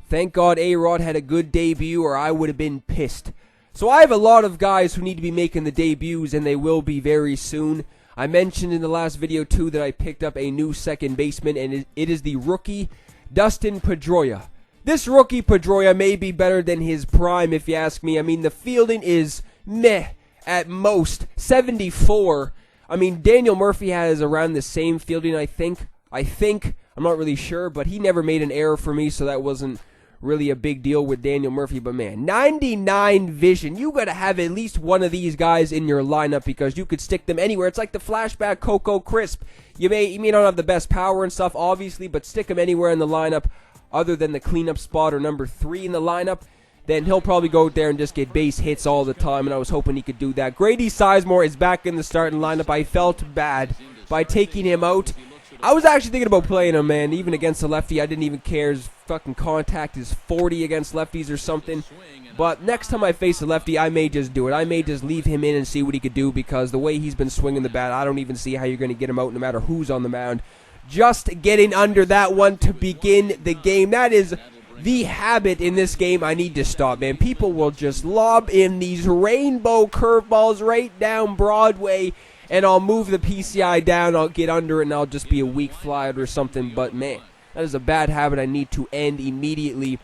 Thank God A-Rod had a good debut or I would have been pissed. So I have a lot of guys who need to be making the debuts, and they will be very soon. I mentioned in the last video too that I picked up a new second baseman, and it is the rookie DUSTIN Pedroia. This rookie Pedroia may be better than his prime if you ask me. I mean, the fielding is meh at most. 74. I mean, Daniel Murphy has around the same fielding, I think. I'm not really sure, but he never made an error for me, so that wasn't really a big deal with Daniel Murphy. But man, 99 vision. You got to have at least one of these guys in your lineup because you could stick them anywhere. It's like the flashback Coco Crisp. You may not have the best power and stuff, obviously, but stick him anywhere in the lineup other than the cleanup spot or number 3 in the lineup. Then he'll probably go out there and just get base hits all the time, and I was hoping he could do that. Grady Sizemore is back in the starting lineup. I felt bad by taking him out. I was actually thinking about playing him, man, even against the lefty. I didn't even care. His fucking contact is 40 against lefties or something. But next time I face a lefty, I may just do it. I may just leave him in and see what he could do because the way he's been swinging the bat, I don't even see how you're going to get him out no matter who's on the mound. Just getting under that one to begin the game. That is the habit in this game I need to stop, man. People will just lob in these rainbow curveballs right down Broadway, and I'll move the PCI down, I'll get under it, and I'll just be a weak fly out or something. But, man, that is a bad habit I need to end immediately.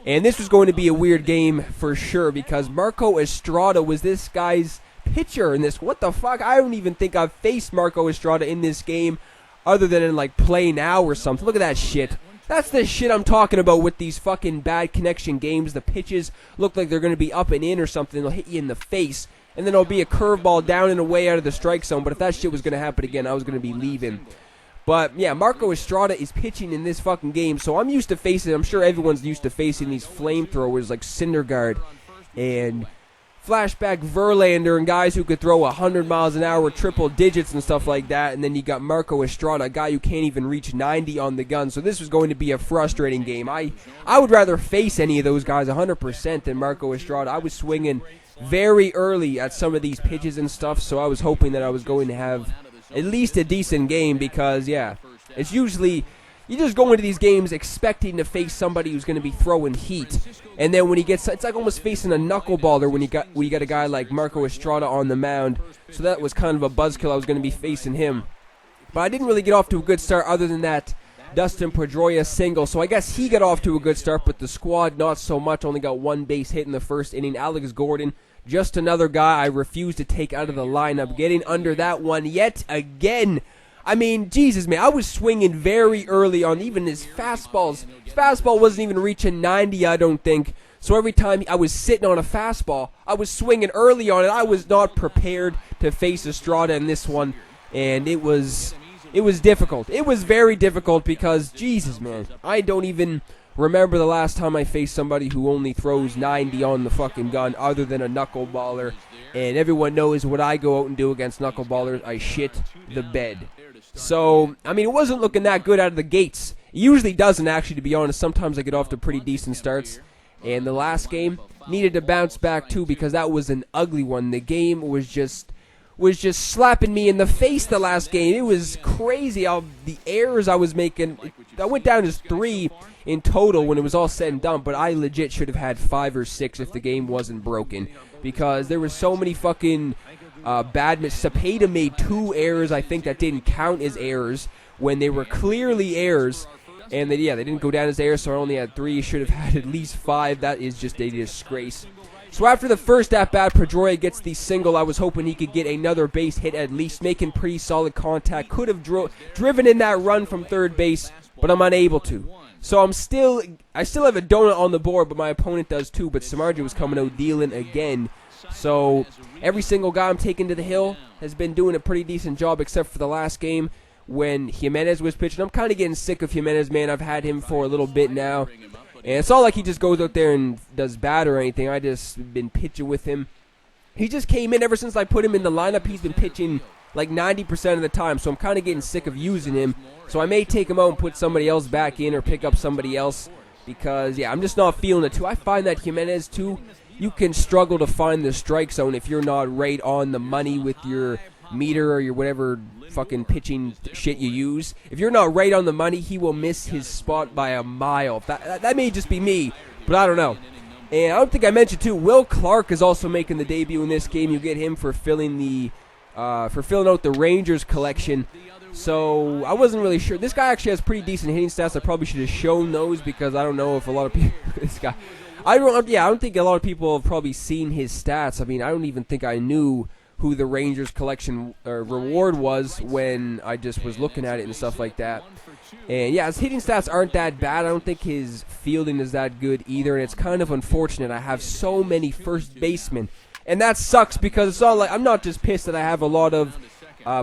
And this was going to be a weird game for sure because Marco Estrada was this guy's pitcher in this. What the fuck? I don't even think I've faced Marco Estrada in this game other than in, like, Play Now or something. Look at that shit. That's the shit I'm talking about with these fucking bad connection games. The pitches look like they're going to be up and in or something. They'll hit you in the face. And then it'll be a curveball down and away out of the strike zone. But if that shit was going to happen again, I was going to be leaving. But, yeah, Marco Estrada is pitching in this fucking game. So I'm used to facing, I'm sure everyone's used to facing these flamethrowers like Syndergaard and Flashback Verlander and guys who could throw 100 miles an hour, triple digits and stuff like that. And then you got Marco Estrada, a guy who can't even reach 90 on the gun. So this was going to be a frustrating game. I would rather face any of those guys 100% than Marco Estrada. I was swinging very early at some of these pitches and stuff, so I was hoping that I was going to have at least a decent game because, yeah, it's usually, you just go into these games expecting to face somebody who's going to be throwing heat, and then when he gets, it's like almost facing a knuckleballer when you got a guy like Marco Estrada on the mound, so that was kind of a buzzkill. I was going to be facing him, but I didn't really get off to a good start other than that DUSTIN Pedroia single, so I guess he got off to a good start, but the squad not so much. Only got one base hit in the first inning. Alex Gordon, just another guy I refuse to take out of the lineup, getting under that one yet again. I mean, Jesus, man, I was swinging very early on even his fastballs. His fastball wasn't even reaching 90, I don't think. So every time I was sitting on a fastball, I was swinging early on it. I was not prepared to face Estrada in this one, and it was difficult. It was very difficult because, Jesus, man, I don't even remember the last time I faced somebody who only throws 90 on the fucking gun other than a knuckleballer. And everyone knows what I go out and do against knuckleballers. I shit the bed. So, I mean, it wasn't looking that good out of the gates. It usually doesn't, actually, to be honest. Sometimes I get off to pretty decent starts. And the last game needed to bounce back, too, because that was an ugly one. The game was just slapping me in the face the last game. It was crazy how the errors I was making. I went down to 3 in total when it was all said and done, but I legit should have had 5 or 6 if the game wasn't broken because there were so many fucking bad mistakes. Cepeda made 2 errors, I think, that didn't count as errors when they were clearly errors. And then, yeah, they didn't go down as errors, so I only had 3. Should have had at least 5. That is just a disgrace. So after the first at-bat, Pedroia gets the single. I was hoping he could get another base hit at least, making pretty solid contact. Could have driven in that run from third base, but I'm unable to. So I still have a donut on the board, but my opponent does too. But Samardzija was coming out dealing again. So every single guy I'm taking to the hill has been doing a pretty decent job, except for the last game when Jimenez was pitching. I'm kind of getting sick of Jimenez, man. I've had him for a little bit now. And it's not like he just goes out there and does bad or anything. I just been pitching with him. He just came in ever since I put him in the lineup. He's been pitching like 90% of the time, so I'm kind of getting sick of using him. So I may take him out and put somebody else back in or pick up somebody else because, yeah, I'm just not feeling it too. I find that Jimenez, too, you can struggle to find the strike zone if you're not right on the money with your meter or your whatever fucking pitching shit you use. If you're not right on the money, he will miss his spot by a mile. That may just be me, but I don't know. And I don't think I mentioned too, Will Clark is also making the debut in this game. You get him for filling out the Rangers collection. So I wasn't really sure. This guy actually has pretty decent hitting stats. I probably should have shown those because I don't know if a lot of people. This guy, I don't think a lot of people have probably seen his stats. I mean, I don't even think I knew who the Rangers collection reward was when I just was looking at it and stuff like that. And yeah, his hitting stats aren't that bad. I don't think his fielding is that good either, and it's kind of unfortunate. I have so many first basemen, and that sucks because it's not like I'm not just pissed that I have a lot of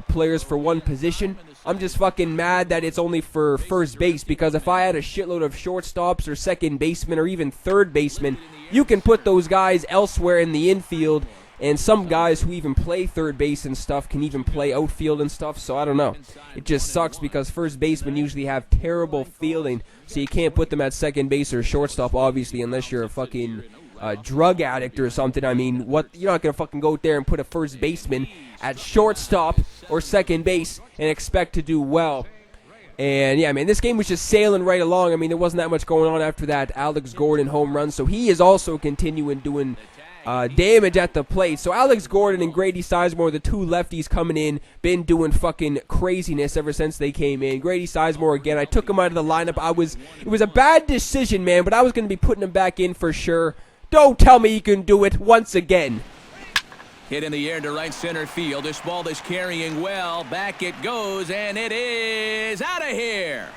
players for one position. I'm just fucking mad that it's only for first base, because if I had a shitload of shortstops or second basemen or even third basemen, you can put those guys elsewhere in the infield. And some guys who even play third base and stuff can even play outfield and stuff, so I don't know. It just sucks because first basemen usually have terrible fielding, so you can't put them at second base or shortstop, obviously, unless you're a fucking drug addict or something. I mean, you're not going to fucking go out there and put a first baseman at shortstop or second base and expect to do well. And yeah, man, this game was just sailing right along. I mean, there wasn't that much going on after that Alex Gordon home run, so he is also continuing doing damage at the plate. So Alex Gordon and Grady Sizemore, the two lefties coming in, been doing fucking craziness ever since they came in. Grady Sizemore again, I took him out of the lineup. It was a bad decision, man, but I was going to be putting him back in for sure. Don't tell me he can do it once again. Hit in the air to right center field. This ball is carrying well. Back it goes, and it is out of here.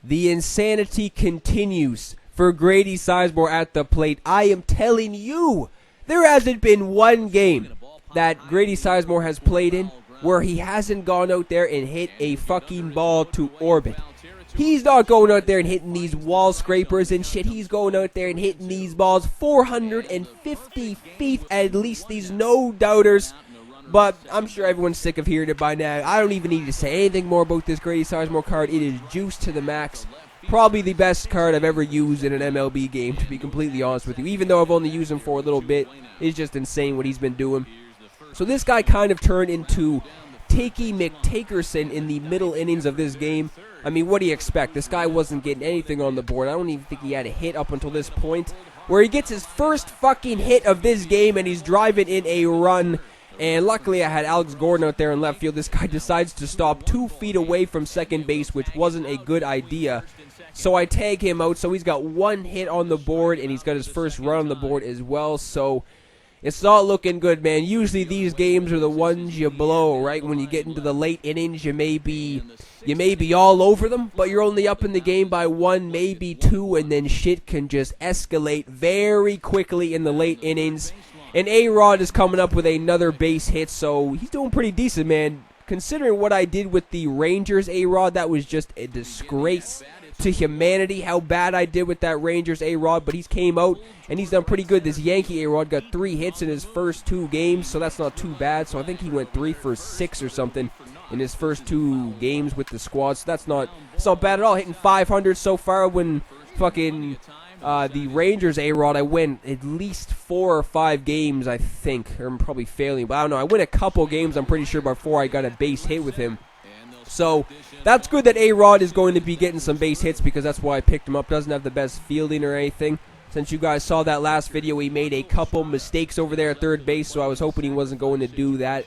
The insanity continues for Grady Sizemore at the plate. I am telling you, there hasn't been one game that Grady Sizemore has played in where he hasn't gone out there and hit a fucking ball to orbit. He's not going out there and hitting these wall scrapers and shit. He's going out there and hitting these balls 450 feet at least, these no-doubters. But I'm sure everyone's sick of hearing it by now. I don't even need to say anything more about this Grady Sizemore card. It is juiced to the max. Probably the best card I've ever used in an MLB game, to be completely honest with you. Even though I've only used him for a little bit, it's just insane what he's been doing. So this guy kind of turned into Takey McTakerson in the middle innings of this game. I mean, what do you expect? This guy wasn't getting anything on the board. I don't even think he had a hit up until this point, where he gets his first fucking hit of this game and he's driving in a run. And luckily I had Alex Gordon out there in left field. This guy decides to stop 2 feet away from second base, which wasn't a good idea. So I tag him out. So he's got one hit on the board, and he's got his first run on the board as well. So it's not looking good, man. Usually these games are the ones you blow, right? When you get into the late innings, you may be all over them, but you're only up in the game by 1, maybe 2, and then shit can just escalate very quickly in the late innings. And A-Rod is coming up with another base hit, so he's doing pretty decent, man. Considering what I did with the Rangers A-Rod, that was just a disgrace to humanity, how bad I did with that Rangers A-Rod, but he's came out and he's done pretty good. This Yankee A-Rod got 3 hits in his first 2 games, so that's not too bad. So I think he went 3 for 6 or something in his first 2 games with the squad, so that's not bad at all. Hitting 500 so far. When fucking the Rangers A-Rod, I win at least 4 or 5 games, I think. Or I'm probably failing, but I don't know. I win a couple games, I'm pretty sure, before I got a base hit with him. So that's good that A-Rod is going to be getting some base hits, because that's why I picked him up. Doesn't have the best fielding or anything. Since you guys saw that last video, he made a couple mistakes over there at third base, so I was hoping he wasn't going to do that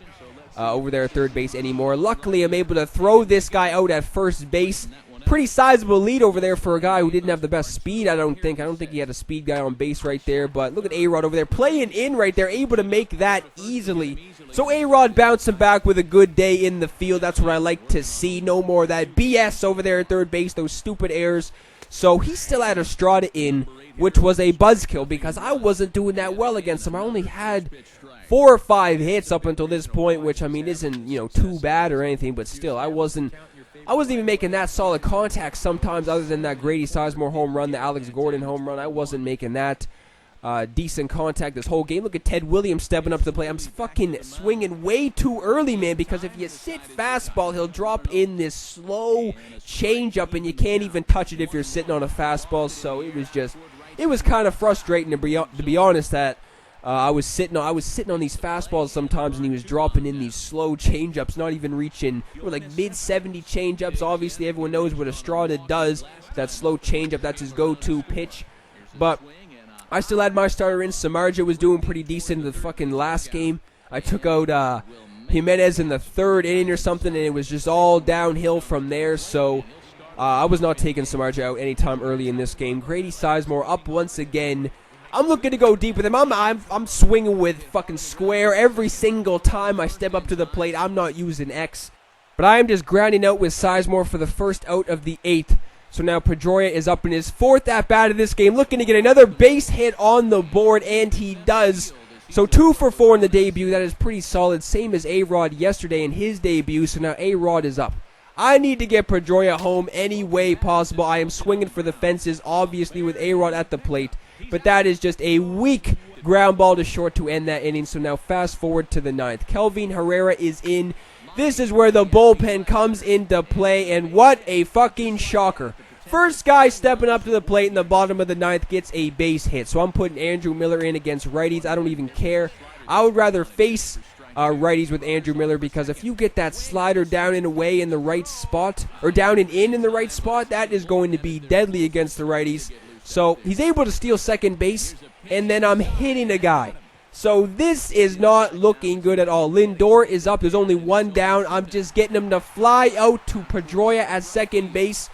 over there at third base anymore. Luckily, I'm able to throw this guy out at first base. Pretty sizable lead over there for a guy who didn't have the best speed, I don't think. I don't think he had a speed guy on base right there, but look at A-Rod over there playing in right there, able to make that easily. So A-Rod bouncing back with a good day in the field. That's what I like to see. No more of that BS over there at third base, those stupid errors. So he still had Estrada in, which was a buzzkill, because I wasn't doing that well against him. I only had 4 or 5 hits up until this point, which, I mean, isn't, too bad or anything, but still, I wasn't even making that solid contact sometimes, other than that Grady Sizemore home run, the Alex Gordon home run. I wasn't making that decent contact this whole game. Look at Ted Williams stepping up to the plate. I'm fucking swinging way too early, man, because if you sit fastball, he'll drop in this slow changeup, and you can't even touch it if you're sitting on a fastball. So it was kind of frustrating, to be honest, that I was sitting on these fastballs sometimes, and he was dropping in these slow changeups, not even reaching, like mid-70 changeups. Obviously, everyone knows what Estrada does. That slow changeup, that's his go-to pitch. But I still had my starter in. Samardzija was doing pretty decent in the fucking last game. I took out Jimenez in the 3rd inning or something, and it was just all downhill from there. So I was not taking Samardzija out anytime early in this game. Grady Sizemore up once again. I'm looking to go deep with him. I'm swinging with fucking square every single time I step up to the plate. I'm not using X. But I am just grounding out with Sizemore for the first out of the 8th. So now Pedroia is up in his 4th at-bat of this game, looking to get another base hit on the board, and he does. So 2 for 4 in the debut. That is pretty solid. Same as A-Rod yesterday in his debut. So now A-Rod is up. I need to get Pedroia home any way possible. I am swinging for the fences, obviously, with A-Rod at the plate. But that is just a weak ground ball to short to end that inning. So now fast forward to the 9th. Kelvin Herrera is in. This is where the bullpen comes into play, and what a fucking shocker. First guy stepping up to the plate in the bottom of the 9th gets a base hit. So I'm putting Andrew Miller in against righties. I don't even care. I would rather face righties with Andrew Miller, because if you get that slider down and away in the right spot, or down and in the right spot, that is going to be deadly against the righties. So he's able to steal second base, and then I'm hitting a guy. So this is not looking good at all. Lindor is up. There's only 1 down. I'm just getting him to fly out to Pedroia at second base.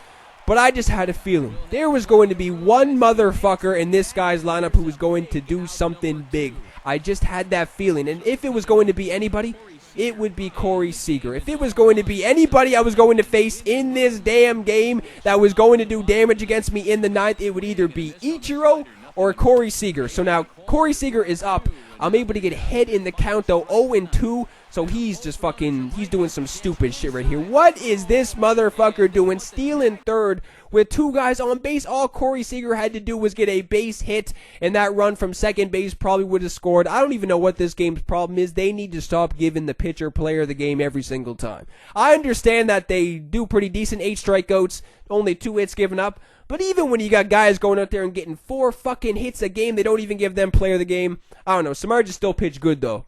But I just had a feeling there was going to be one motherfucker in this guy's lineup who was going to do something big. I just had that feeling. And if it was going to be anybody, it would be Corey Seager. If it was going to be anybody I was going to face in this damn game that was going to do damage against me in the 9th, it would either be Ichiro or Corey Seager. So now Corey Seager is up. I'm able to get ahead in the count, though, 0-2. So he's doing some stupid shit right here. What is this motherfucker doing? Stealing 3rd with 2 guys on base. All Corey Seager had to do was get a base hit, and that run from second base probably would have scored. I don't even know what this game's problem is. They need to stop giving the pitcher player of the game every single time. I understand that they do pretty decent, 8 strikeouts, only 2 hits given up. But even when you got guys going out there and getting 4 fucking hits a game, they don't even give them player of the game. I don't know. Samardzija still pitched good, though.